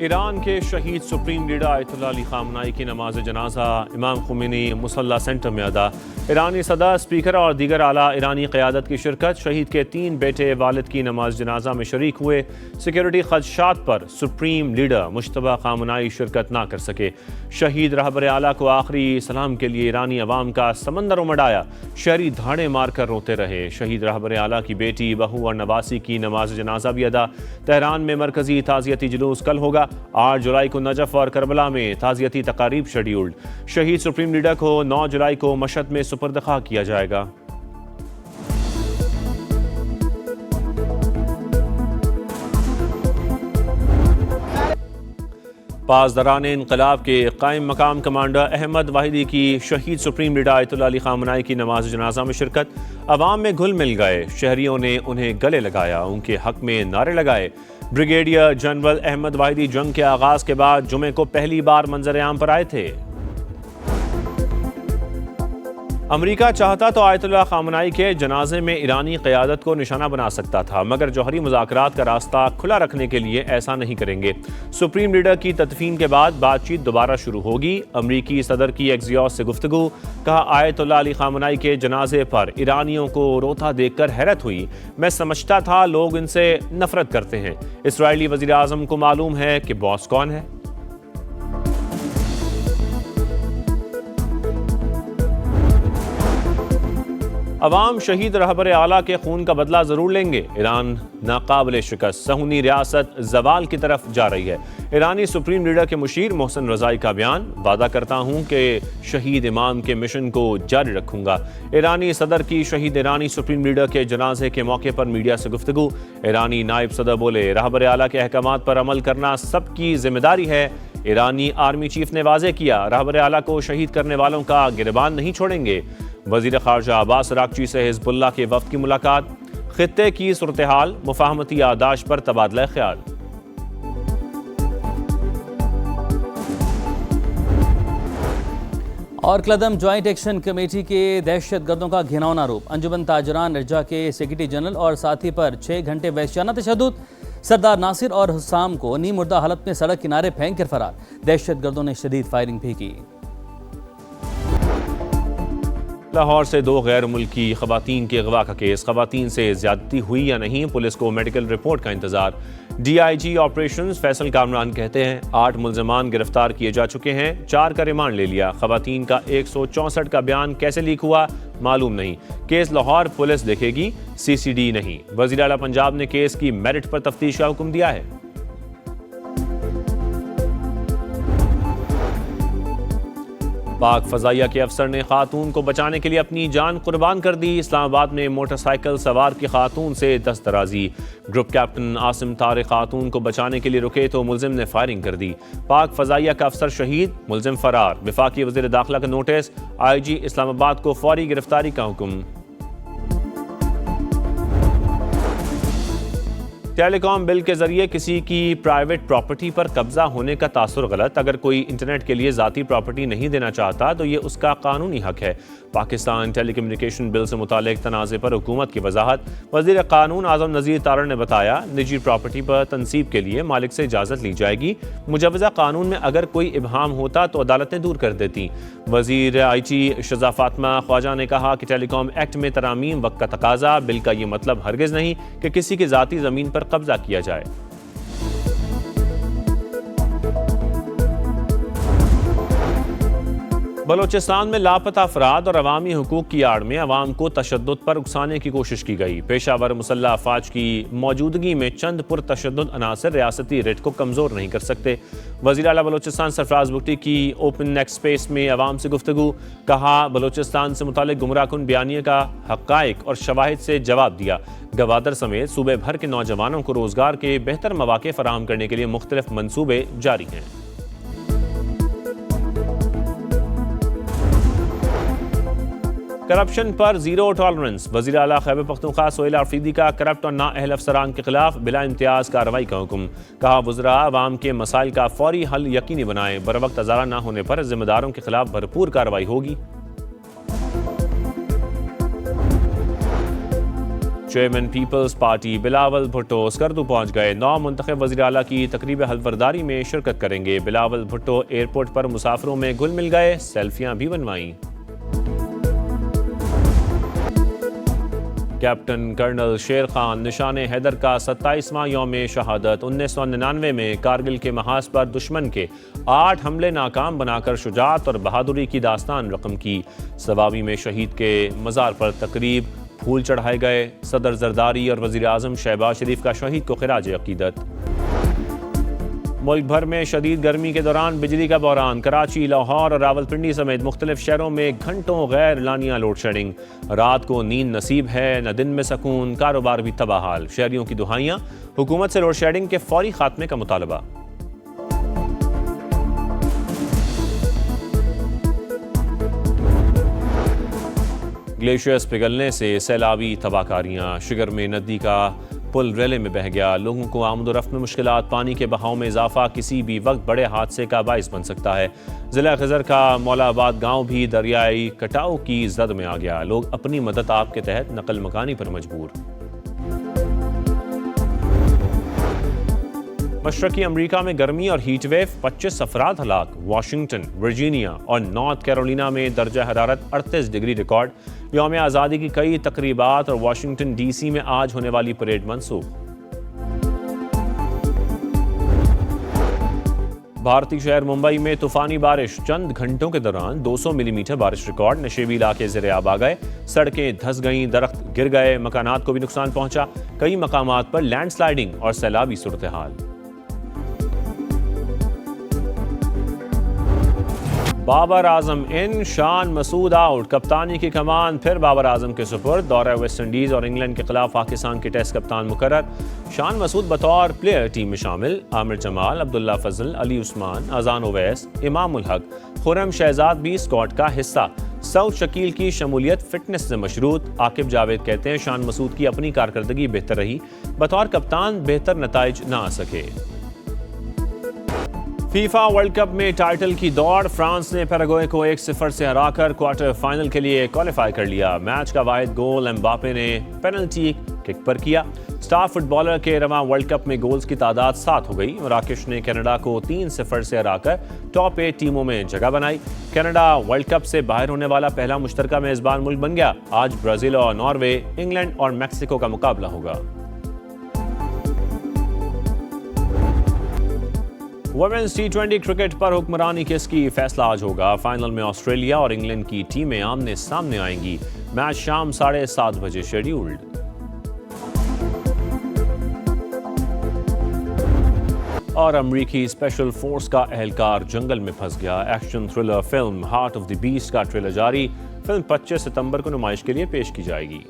Iran के शहीद supreme leader Ayatollah Ali खामनाई की नमाज जनाजा इमाम खुमैनी मुसल्ला सेंटर में अदा। ईरानी सदर, स्पीकर और दीगर आला ईरानी क़यादत की शिरकत। शहीद के 3 बेटे वालिद की नमाज जनाजा में शरीक हुए। सिक्योरिटी खदशात पर सुप्रीम लीडर मुश्तबा खामनाई शिरकत ना कर सके। शहीद रहबर आला को आखिरी सलाम के लिए ईरानी अवाम का समंदर उमड़। शहरी धाड़े मारकर रोते रहे। शहीद रहबर आला की बेटी, बहू और नवासी की नमाज जनाजा भी अदा। तेहरान में मरकजी ताज़ियती जुलूस कल होगा। 8 जुलाई को नजफ और करबला में ताज़ियती तकारीब शेड्यूल्ड। शहीद सुप्रीम लीडर को 9 जुलाई को मशहद में सुपर्द ख़ा किया जाएगा। पासदारान इनकलाब के कायम मकाम कमांडर अहमद वाहिदी की शहीद सुप्रीम लीडर आयतुल्लाह अली खामनाई की नमाज जनाजा में शिरकत। अवाम में घुल मिल गए। शहरियों ने उन्हें गले लगाया, उनके हक में नारे लगाए। ब्रिगेडियर जनरल अहमद वाहिदी जंग के आगाज के बाद जुमे को पहली बार मंजर आम पर आए थे। अमेरिका चाहता तो आयतुल्लाह खामनाई के जनाजे में ईरानी क़यादत को निशाना बना सकता था, मगर जौहरी मुज़ाकरात का रास्ता खुला रखने के लिए ऐसा नहीं करेंगे। सुप्रीम लीडर की तदफीन के बाद बातचीत दोबारा शुरू होगी। अमरीकी सदर की एक्सियोस से गुफ्तगू। कहा, आयतुल्लाह अली खामनाई के जनाजे पर ईरानियों को रोता देखकर हैरत हुई। मैं समझता था लोग इनसे नफरत करते हैं। इसराइली वज़ीर आज़म को मालूम है कि बॉस कौन है। अवाम शहीद रहबर आला के खून का बदला जरूर लेंगे। ईरान नाकाबिल शिकस्त सहूनी रियासत जवाल की तरफ जा रही है। ईरानी सुप्रीम लीडर के मुशीर मोहसिन रज़ाई का बयान। वादा करता हूं कि शहीद इमाम के मिशन को जारी रखूंगा। ईरानी सदर की शहीद ईरानी सुप्रीम लीडर के जनाजे के मौके पर मीडिया से गुफ्तगू। ईरानी नायब सदर बोले, रहबर आला के अहकामात पर अमल करना सबकी जिम्मेदारी है। ईरानी आर्मी चीफ ने वाज़े किया, रहबर आला को शहीद करने वालों का गिरबान नहीं छोड़ेंगे। वज़ीर ख़ारजा अब्बास अराग़ची से हिज़्बुल्लाह के वफ़द की मुलाकात। ख़ित्ते की सूरत हाल, मुफ़ाहमती आदाश पर तबादला ख्याल। और कलदम जॉइंट एक्शन कमेटी के दहशत गर्दों का घिनौना रूप। अंजुमन ताजरान निर्जा के सेक्रेटरी जनरल और साथी पर 6 घंटे वहशियाना तशद्दुद। सरदार नासिर और हुस्साम को नीम मुर्दा हालत में सड़क किनारे फेंक कर फरार। दहशत गर्दों ने शदीद फायरिंग भी की। लाहौर से 2 गैर मुल्की ख़वातीन के अगवा का केस। ख़वातीन से ज़्यादती हुई या नहीं, पुलिस को मेडिकल रिपोर्ट का इंतजार। DIG ऑपरेशंस फैसल कामरान कहते हैं 8 मुल्ज़िमान गिरफ्तार किए जा चुके हैं, 4 का रिमांड ले लिया। ख़वातीन का 164 का बयान कैसे लीक हुआ मालूम नहीं। केस लाहौर पुलिस देखेगी, CCD नहीं। वज़ीर आला पंजाब ने केस की मेरिट पर तफ्तीश का हुक्म दिया है। पाक फ़ज़ाइया के अफसर ने खातून को बचाने के लिए अपनी जान कुर्बान कर दी। इस्लामाबाद में मोटरसाइकिल सवार की खातून से दस्तराजी। ग्रुप कैप्टन आसिम तारिक खातून को बचाने के लिए रुके तो मुल्जिम ने फायरिंग कर दी। पाक फ़ज़ाइया का अफसर शहीद, मुल्जिम फरार। वफाकी वज़ीर दाखिला का नोटिस। IG इस्लामाबाद को फौरी गिरफ्तारी का हुक्म। टेलीकॉम बिल के जरिए किसी की प्राइवेट प्रॉपर्टी पर कब्जा होने का तासुर गलत। अगर कोई इंटरनेट के लिए ज़ाती प्रॉपर्टी नहीं देना चाहता तो ये उसका कानूनी हक है। पाकिस्तान टेलीकम्युनिकेशन बिल से मुतालिक तनाज़े पर हुकूमत की वजाहत। वज़ीर कानून आज़म नज़ीर तारड़ ने बताया, निजी प्रॉपर्टी पर तनसीब के लिए मालिक से इजाज़त ली जाएगी। मुजवज़ा कानून में अगर कोई इबहाम होता तो अदालतें दूर कर देती। वज़ीर IG शज़ा फातिमा ख्वाजा ने कहा कि टेलीकॉम एक्ट में तरामीम वक्त का तकाजा। बिल का ये मतलब हरगिज़ नहीं कि किसी की ज़ाती ज़मीन पर कब्जा किया जाए। बलोचिस्तान में लापता अफराद और अवामी हुकूक की आड़ में अवाम को तशद्दुद पर उकसाने की कोशिश की गई। पेशावर मुसल्लह अफवाज की मौजूदगी में चंद पुरतशद्दुद अनासर रियासती रेट को कमज़ोर नहीं कर सकते। वज़ीर आला बलोचिस्तान सरफराज भुट्टी की ओपन नेक स्पेस में अवाम से गुफ्तगू। कहा, बलोचिस्तान से मुतालिक गुमराहकुन बयानिए का हक़ाइक़ और शवाहिद से जवाब दिया। गवादर समेत सूबे भर के नौजवानों को रोज़गार के बेहतर मौक़े फराहम करने के लिए मुख्तलिफ मनसूबे जारी हैं। करप्शन पर जीरो टॉलरेंस। वज़ीर आला खैबर पख्तूनख्वा सोहेल आफरीदी का करप्ट और नाअहल अफसरान के खिलाफ बिला इम्तियाज कार्रवाई का हुक्म। कहा, वज़रा अवाम के मसाइल का फौरी हल यकीनी बनाएं। बर वक्त अज़ारा न होने पर जिम्मेदारों के खिलाफ भरपूर कार्रवाई होगी। चेयरमैन पीपल्स पार्टी बिलावल भुट्टो स्कर्दू पहुंच गए। 9 मुंतखब वज़ीर आला की तकरीब हल्फबरदारी में शिरकत करेंगे। बिलावल भुट्टो एयरपोर्ट पर मुसाफिरों में घुल मिल गए, सेल्फियां भी बनवाईं। कैप्टन कर्नल शेर खान निशान हैदर का 27वां यौम शहादत। 1999 में कारगिल के महाज पर दुश्मन के 8 हमले नाकाम बनाकर शुजाअत और बहादुरी की दास्तान रकम की। सवाबी में शहीद के मज़ार पर तकरीब, फूल चढ़ाए गए। सदर जरदारी और वज़ीर आज़म शहबाज शरीफ का शहीद को खिराज अकीदत। मुल्क भर में शदीद गर्मी के दौरान बिजली का बहरान। कराची, लाहौर और रावलपिंडी समेत मुख्तलिफ शहरों में घंटों गैर लानिया लोड शेडिंग। रात को नींद नसीब है न दिन में सकून, कारोबार भी तबाहाल। शहरियों की दुहाइयां, हुकूमत से लोड शेडिंग के फौरी खात्मे का मुतालबा। ग्लेशियर्स पिघलने से सैलाबी तबाहकारियां। शिगर में नदी का पुल रेले में बह गया। लोगों को आमदोरफ्त में मुश्किलात। पानी के बहाव में इजाफा किसी भी वक्त बड़े हादसे का बाइस बन सकता है। जिला खजर का मौलाबाद गांव भी दरियाई कटाव की जद में आ गया। लोग अपनी मदद आप के तहत नकल मकानी पर मजबूर। मशरकी अमरीका में गर्मी और हीट वेव, 25 अफराद हलाक। वाशिंगटन, वर्जीनिया और नॉर्थ कैरोलिना में दर्जा हरारत 38 डिग्री रिकॉर्ड। यौम आज़ादी की कई तकरीबात और वाशिंगटन डीसी में आज होने वाली परेड मनसूख। भारतीय शहर मुंबई में तूफानी बारिश। चंद घंटों के दौरान 200 मिलीमीटर बारिश रिकॉर्ड। नशेबी इलाके ज़ेरे आब आ गए। सड़कें धंस गईं, दरख्त गिर गए, मकानात को भी नुकसान पहुंचा। कई मकामात पर लैंडस्लाइडिंग और सैलाबी सूरत हाल। बाबर आजम इन, शान मसूद आउट। कप्तानी की कमान फिर बाबर आजम के सुपुर्द। दौरा वेस्ट इंडीज और इंग्लैंड के खिलाफ पाकिस्तान के टेस्ट कप्तान मुकर्रर। शान मसूद बतौर प्लेयर टीम में शामिल। आमिर जमाल, अब्दुल्ला फजल, अली उस्मान, अजान ओवैस, इमामुल हक, खुर्रम शहजाद भी स्क्वाड का हिस्सा। सऊद शकील की शमूलियत फिटनेस से मशरूत। आकिब जावेद कहते हैं शान मसूद की अपनी कारकर्दगी बेहतर रही, बतौर कप्तान बेहतर नताइज ना आ सके। फीफा वर्ल्ड कप में टाइटल की दौड़। फ्रांस ने पैराग्वे को 1-0 से हराकर क्वार्टर फाइनल के लिए क्वालिफाई कर लिया। मैच का वाहिद गोल एम्बापे ने पेनल्टी किक पर किया। स्टार फुटबॉलर के रवां वर्ल्ड कप में गोल्स की तादाद 7 हो गई। मराकेश ने कनाडा को 3-0 से हराकर टॉप 8 टीमों में जगह बनाई। कनाडा वर्ल्ड कप से बाहर होने वाला पहला मुश्तरका मेजबान मुल्क बन गया। आज ब्राजील और नॉर्वे, इंग्लैंड और मैक्सिको का मुकाबला होगा। वुमेन्स T20 क्रिकेट पर हुक्मरानी किसकी, फैसला आज होगा। फाइनल में ऑस्ट्रेलिया और इंग्लैंड की टीमें आमने सामने आएंगी। मैच शाम 7:30 बजे शेड्यूल्ड। और अमरीकी स्पेशल फोर्स का एहलकार जंगल में फंस गया। Action thriller film heart of the beast का ट्रेलर जारी। फिल्म 25 सितंबर को नुमाइश के लिए पेश की जाएगी।